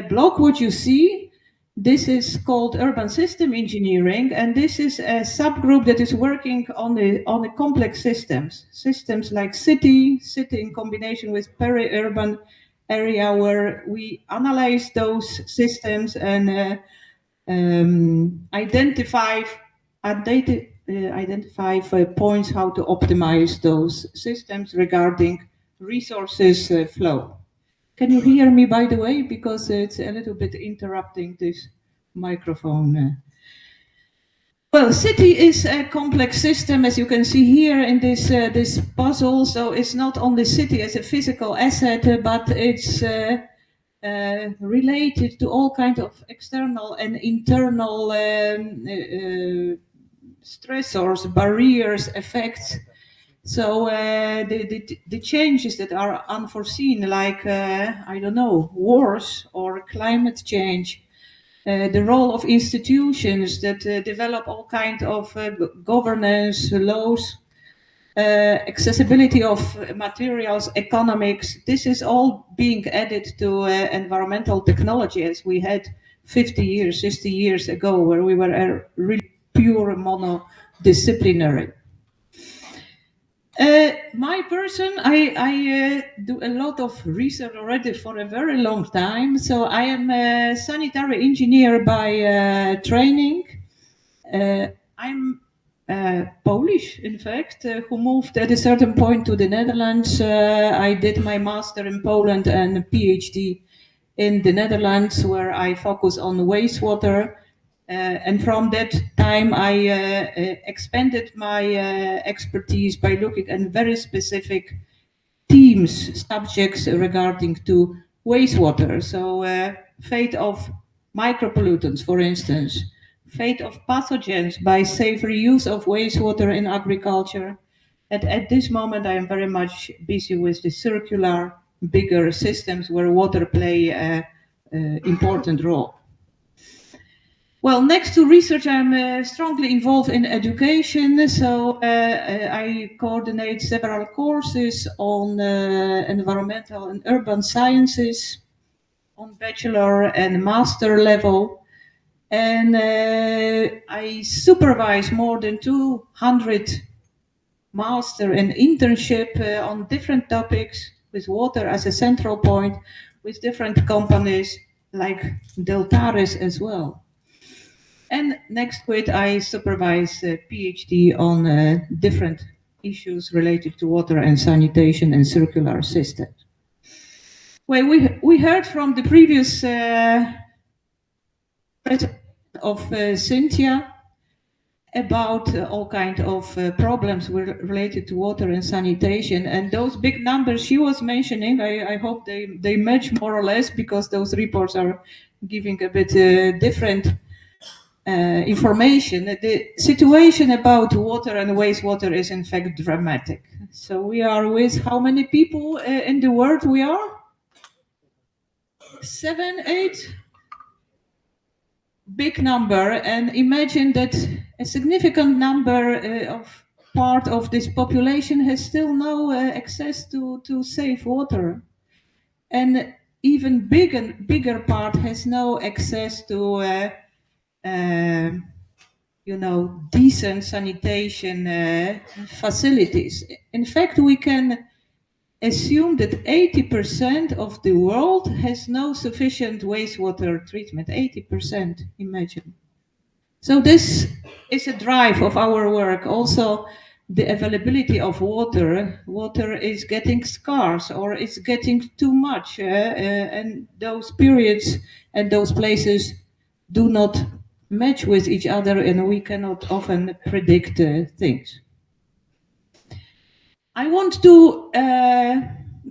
block, what you see, this is called urban system engineering, and this is a subgroup that is working on the complex systems like city in combination with peri-urban area, where we analyze those systems and identify points how to optimize those systems regarding resources flow. Can you hear me, by the way? Because it's a little bit interrupting this microphone. Well, city is a complex system, as you can see here in this puzzle. So it's not only city as a physical asset, but it's related to all kinds of external and internal stressors, barriers, effects. So the changes that are unforeseen, like, I don't know, wars or climate change, the role of institutions that develop all kinds of governance, laws, accessibility of materials, economics, this is all being added to environmental technology, as we had 50 years, 60 years ago, where we were a really pure monodisciplinary. My person, I do a lot of research already for a very long time. So I am a sanitary engineer by training. I'm Polish, in fact, who moved at a certain point to the Netherlands. I did my master in Poland and a PhD in the Netherlands, where I focus on wastewater. And from that time, I expanded my expertise by looking at very specific themes, subjects regarding to wastewater. So fate of micropollutants, for instance, fate of pathogens by safe reuse of wastewater in agriculture. And at this moment, I am very much busy with the circular, bigger systems where water play an important role. Well, next to research, I'm strongly involved in education. So I coordinate several courses on environmental and urban sciences on bachelor and master level. And I supervise more than 200 master and internship on different topics, with water as a central point, with different companies like Deltares as well. And next to it, I supervise a PhD on different issues related to water and sanitation and circular systems. Well, we heard from the previous president of Cynthia about all kinds of problems related to water and sanitation. And those big numbers she was mentioning, I hope they match more or less, because those reports are giving a bit different information. The situation about water and wastewater is in fact dramatic. So we are with how many people in the world we are? 7, 8? Big number. And imagine that a significant number of part of this population has still no access to safe water. And even bigger part has no access to decent sanitation facilities. In fact, we can assume that 80% of the world has no sufficient wastewater treatment. 80%, imagine. So this is a drive of our work. Also, the availability of water. Water is getting scarce or it's getting too much. And those periods and those places do not match with each other, and we cannot often predict things. I want to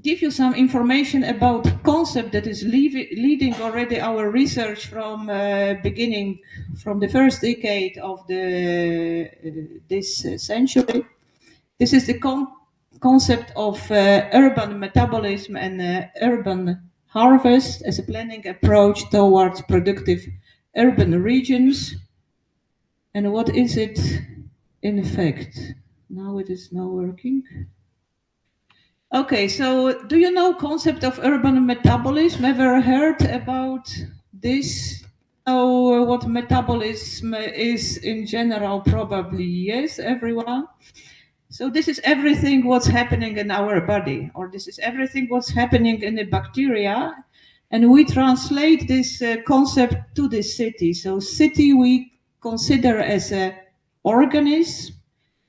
give you some information about concept that is leading already our research from beginning, from the first decade of this century. This is the concept of urban metabolism and urban harvest as a planning approach towards productive urban regions. And what is it in effect? Now it is not working. Okay, so do you know concept of urban metabolism? Ever heard about this? Oh, what metabolism is in general? Probably yes, everyone. So this is everything what's happening in our body, or this is everything what's happening in the bacteria, and we translate this concept to the city. So city we consider as an organism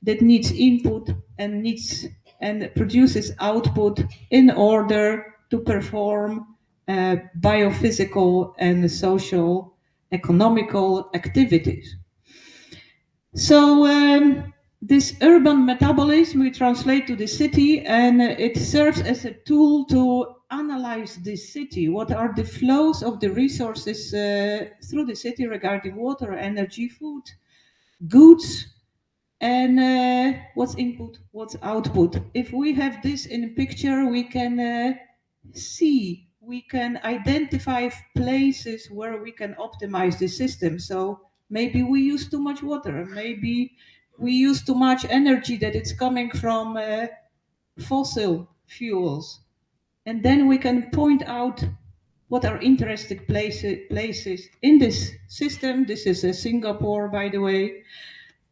that needs input and produces output in order to perform biophysical and social economical activities. So this urban metabolism we translate to the city, and it serves as a tool to analyze this city. What are the flows of the resources through the city regarding water, energy, food, goods, and what's input, what's output. If we have this in a picture, we can see, we can identify places where we can optimize the system. So maybe we use too much water, maybe we use too much energy that it's coming from fossil fuels. And then we can point out what are interesting places in this system. This is Singapore, by the way.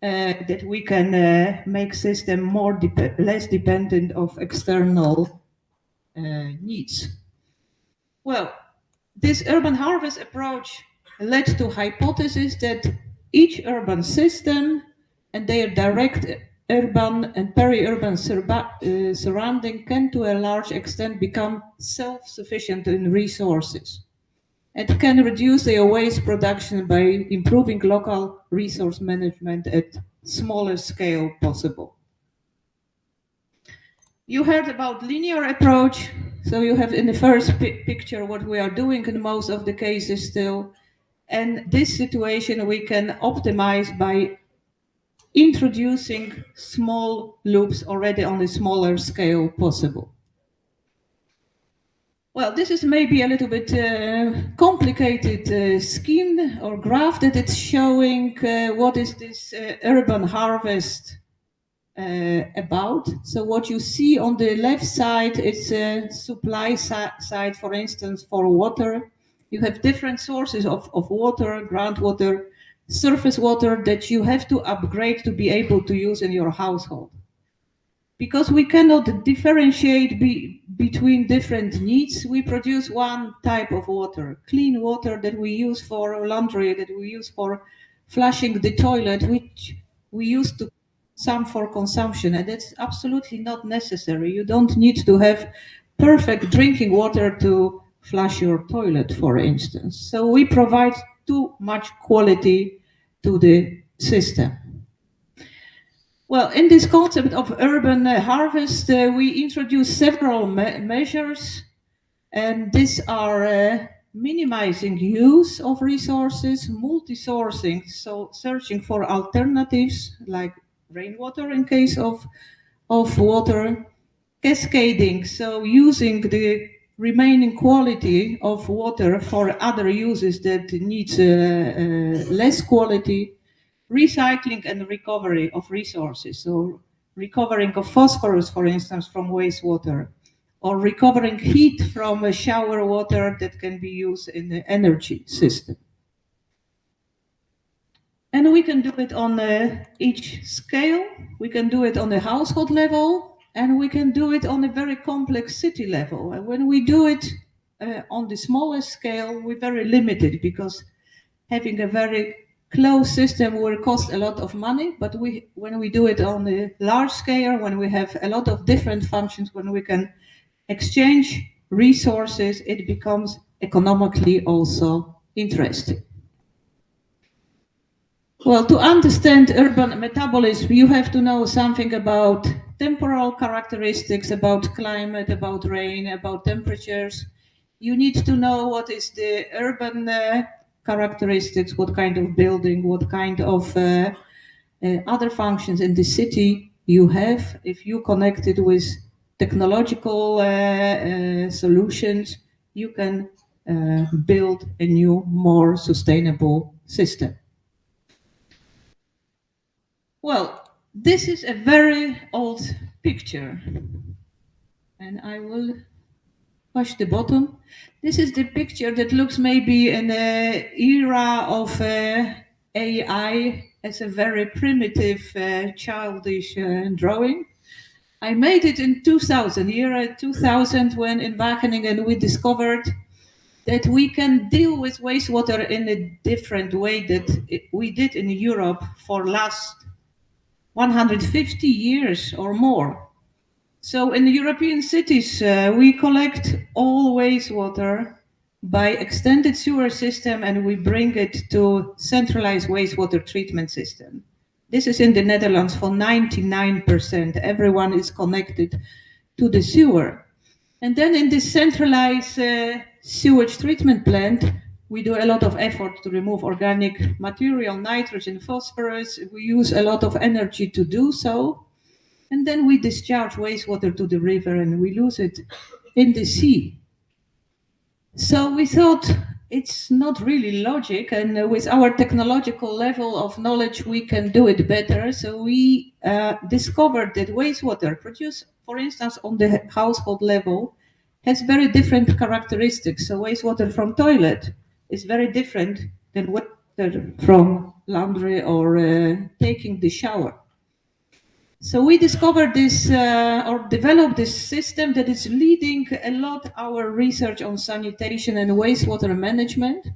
That we can make system more less dependent of external needs. Well, this urban harvest approach led to hypothesis that each urban system and their direct urban and peri-urban surrounding can to a large extent become self-sufficient in resources. It can reduce their waste production by improving local resource management at smaller scale possible. You heard about linear approach. So you have in the first picture what we are doing in most of the cases still. And this situation we can optimize by introducing small loops already on a smaller scale possible. Well, this is maybe a little bit complicated scheme or graph that it's showing what is this urban harvest about. So what you see on the left side is a supply side, for instance, for water. You have different sources of water, groundwater, surface water that you have to upgrade to be able to use in your household. Because we cannot differentiate between different needs, we produce one type of water, clean water that we use for laundry, that we use for flushing the toilet, which we use to some for consumption, and that's absolutely not necessary. You don't need to have perfect drinking water to flush your toilet, for instance. So we provide too much quality to the system. Well, in this concept of urban harvest, we introduce several measures, and these are minimizing use of resources, multi-sourcing, so searching for alternatives like rainwater in case of water, cascading, so using the remaining quality of water for other uses that needs less quality, recycling and recovery of resources, so recovering of phosphorus, for instance, from wastewater, or recovering heat from a shower water that can be used in the energy system. And we can do it on each scale. We can do it on the household level, and we can do it on a very complex city level. And when we do it on the smallest scale, we're very limited because having a very closed system will cost a lot of money. But when we do it on the large scale, when we have a lot of different functions, when we can exchange resources, it becomes economically also interesting. Well, to understand urban metabolism, you have to know something about temporal characteristics, about climate, about rain, about temperatures. You need to know what is the urban characteristics, what kind of building, what kind of other functions in the city you have. If you connect it with technological solutions, you can build a new, more sustainable system. Well, this is a very old picture, and I will push the button. This is the picture that looks maybe in an era of AI as a very primitive, childish drawing. I made it in 2000, year 2000, when in Wageningen we discovered that we can deal with wastewater in a different way that we did in Europe for last 150 years or more. So in the European cities, we collect all wastewater by extended sewer system, and we bring it to centralized wastewater treatment system. This is in the Netherlands for 99%. Everyone is connected to the sewer. And then in this centralized sewage treatment plant, we do a lot of effort to remove organic material, nitrogen, phosphorus. We use a lot of energy to do so. And then we discharge wastewater to the river and we lose it in the sea. So we thought it's not really logic, and with our technological level of knowledge, we can do it better. So we discovered that wastewater produced, for instance, on the household level, has very different characteristics. So wastewater from toilet is very different than water from laundry or taking the shower. So we discovered this or developed this system that is leading a lot our research on sanitation and wastewater management.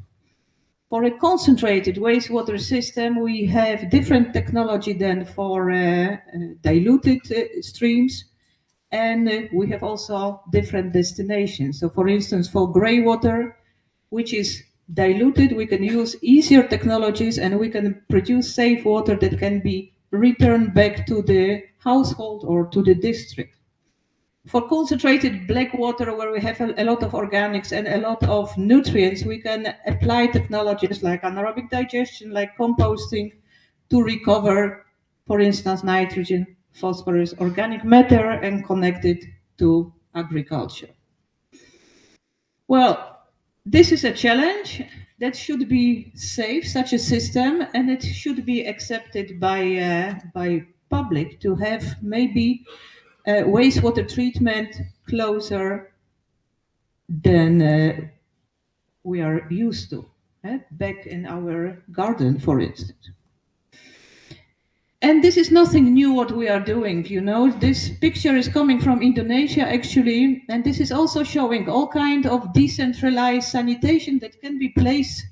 For a concentrated wastewater system, we have different technology than for diluted streams. And we have also different destinations. So for instance, for gray water, which is diluted, we can use easier technologies and we can produce safe water that can be returned back to the household or to the district. For concentrated black water, where we have a lot of organics and a lot of nutrients, we can apply technologies like anaerobic digestion, like composting, to recover, for instance, nitrogen, phosphorus, organic matter, and connect it to agriculture. Well, this is a challenge that should be safe, such a system, and it should be accepted by public to have maybe wastewater treatment closer than we are used to, back in our garden, for instance. And this is nothing new what we are doing, you know. This picture is coming from Indonesia, actually, and this is also showing all kind of decentralized sanitation that can be placed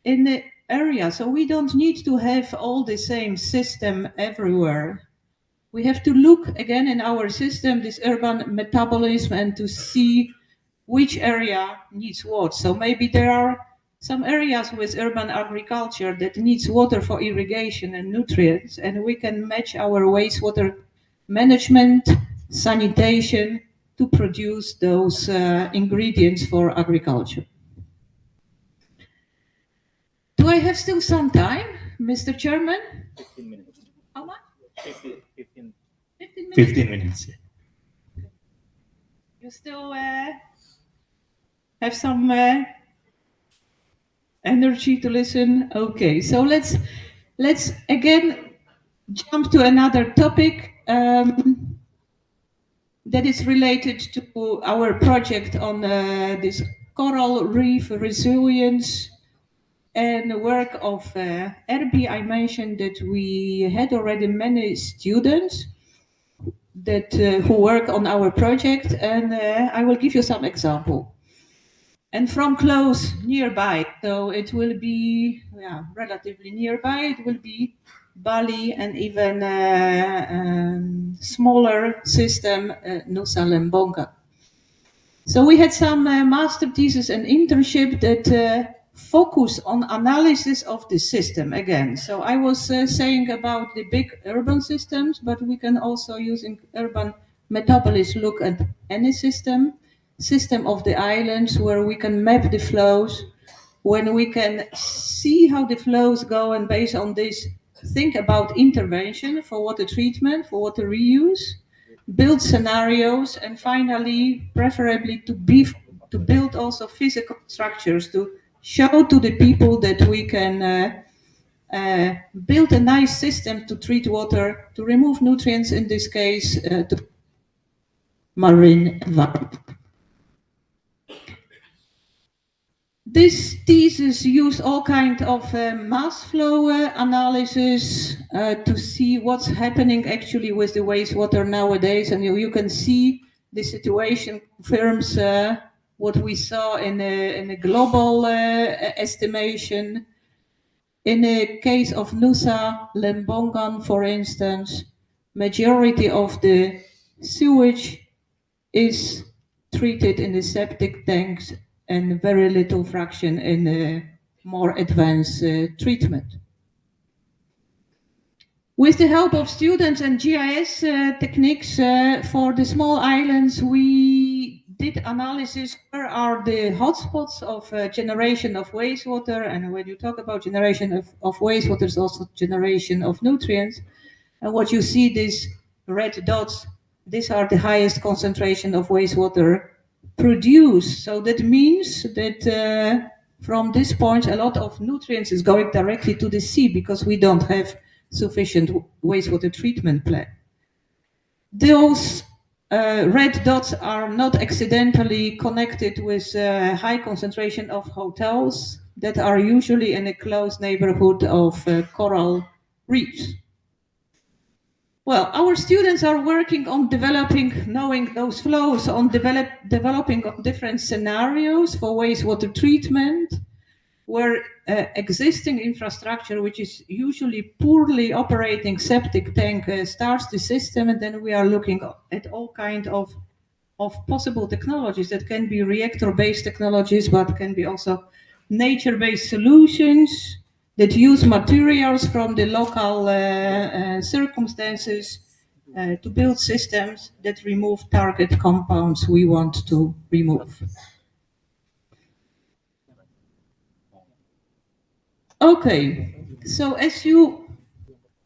in the area. So we don't need to have all the same system everywhere. We have to look again in our system, this urban metabolism, and to see which area needs what. So maybe there are some areas with urban agriculture that needs water for irrigation and nutrients, and we can match our wastewater management, sanitation to produce those ingredients for agriculture. Do I have still some time, Mr. Chairman? 15 minutes. How much? 15 minutes? 15 minutes. Yeah. You still have some energy to listen? Okay, so let's again jump to another topic. that is related to our project on this coral reef resilience and the work of Erbi. I mentioned that we had already many students that who work on our project, and I will give you some example. And from close nearby, so it will be relatively nearby. It will be Bali and even smaller system Nusa Lembonga. So we had some master thesis and internship that focus on analysis of the system again. So I was saying about the big urban systems, but we can also using urban metabolism look at any system of the islands where we can map the flows, when we can see how the flows go, and based on this think about intervention for water treatment, for water reuse, build scenarios, and finally, preferably to build also physical structures to show to the people that we can build a nice system to treat water, to remove nutrients, in this case, to marine environment. This thesis used all kinds of mass flow analysis to see what's happening actually with the wastewater nowadays, and you can see the situation confirms what we saw in a global estimation. In the case of Nusa Lembongan, for instance, majority of the sewage is treated in the septic tanks and very little fraction in more advanced treatment. With the help of students and GIS techniques for the small islands, we did analysis where are the hotspots of generation of wastewater, and when you talk about generation of wastewater, there's also generation of nutrients. And what you see, these red dots, these are the highest concentration of wastewater produced. So that means that from this point, a lot of nutrients is going directly to the sea because we don't have sufficient wastewater treatment plant. Those red dots are not accidentally connected with high concentration of hotels that are usually in a close neighborhood of coral reefs. Well, our students are working on developing, knowing those flows, on developing different scenarios for wastewater treatment, where existing infrastructure, which is usually poorly operating septic tank, starts the system, and then we are looking at all kinds of possible technologies that can be reactor-based technologies, but can be also nature-based solutions that use materials from the local circumstances to build systems that remove target compounds we want to remove. Okay, so as you,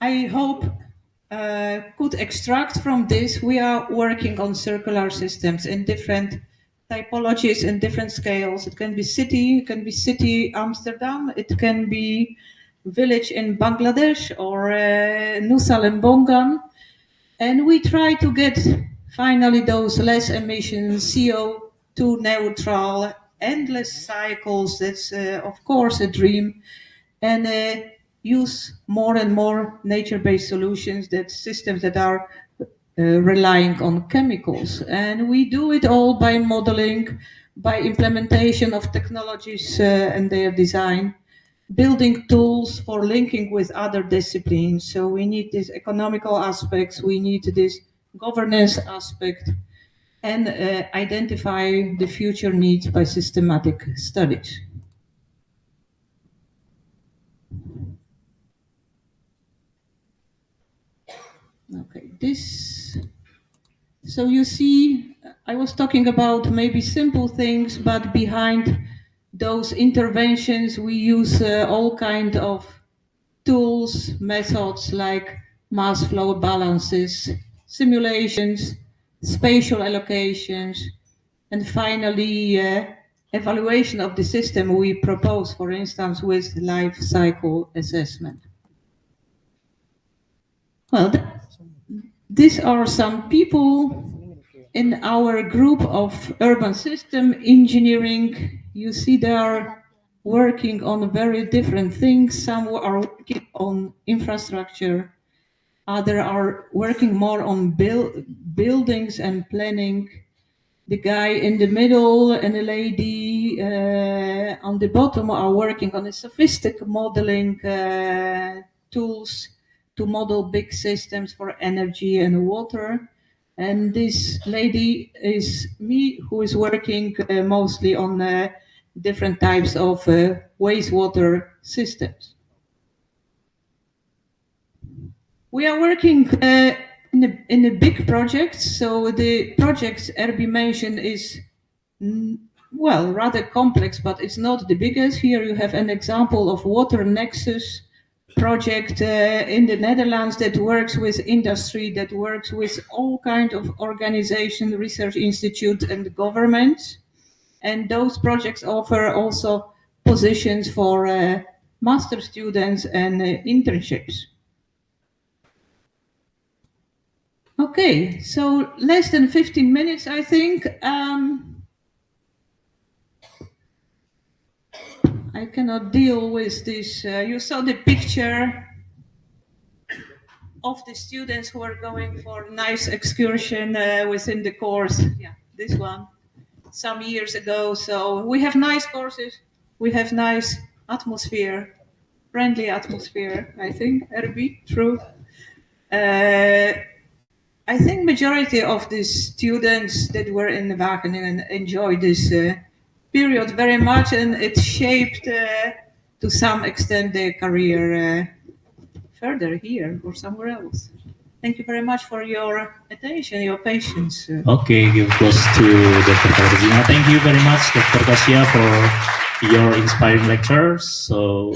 I hope, could extract from this, we are working on circular systems in different typologies and different scales. It can be city Amsterdam, it can be village in Bangladesh or Nusa Lembongan. And we try to get finally those less emissions, CO2 neutral, endless cycles. That's of course a dream. And use more and more nature-based solutions, that systems that are relying on chemicals. And we do it all by modeling, by implementation of technologies and their design, building tools for linking with other disciplines. So we need these economical aspects, we need this governance aspect, and identify the future needs by systematic studies. Okay, this. So you see, I was talking about maybe simple things, but behind those interventions, we use all kinds of tools, methods like mass flow balances, simulations, spatial allocations, and finally, evaluation of the system we propose, for instance, with life cycle assessment. Well, these are some people in our group of urban system engineering, you see they are working on very different things. Some are working on infrastructure, others are working more on buildings and planning. The guy in the middle and the lady on the bottom are working on a sophisticated modeling tools to model big systems for energy and water. And this lady is me, who is working mostly on different types of wastewater systems. We are working in a big project. So the project RB mentioned is well, rather complex, but it's not the biggest. Here you have an example of Water Nexus project in the Netherlands that works with industry, that works with all kind of organization, research institute and governments. And those projects offer also positions for master students and internships. Okay, so less than 15 minutes, I think. I cannot deal with this. You saw the picture of the students who are going for a nice excursion within the course. Yeah, this one, some years ago. So we have nice courses. We have nice atmosphere, friendly atmosphere, I think, RB, true. I think majority of the students that were in Wageningen enjoyed this period very much, and it shaped to some extent their career further here or somewhere else. Thank you very much for your attention, your patience. Okay, give applause to Dr. Katarzyna. Thank you very much, Dr. Kasia, for your inspiring lecture. So,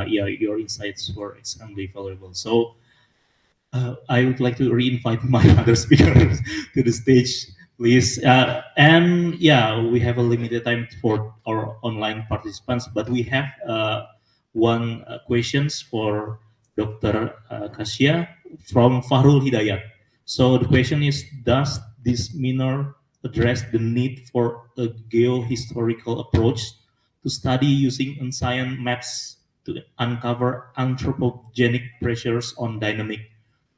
yeah, your insights were extremely valuable. So, I would like to re-invite my other speakers to the stage, please. And yeah, we have a limited time for our online participants, but we have one questions for Dr. Kasia from Fahrul Hidayat. So the question is, does this minor address the need for a geohistorical approach to study using ancient maps to uncover anthropogenic pressures on dynamic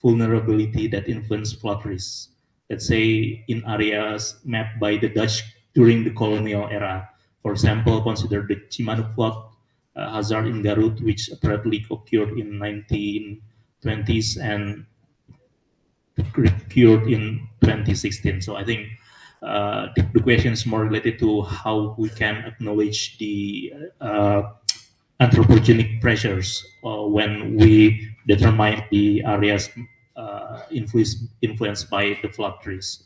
vulnerability that influence flood risk? Let's say in areas mapped by the Dutch during the colonial era. For example, consider the Cimanuk flood hazard in Garut, which apparently occurred in 1920s and recurred in 2016. So I think the question is more related to how we can acknowledge the anthropogenic pressures when we determine the areas influenced by the flood risk.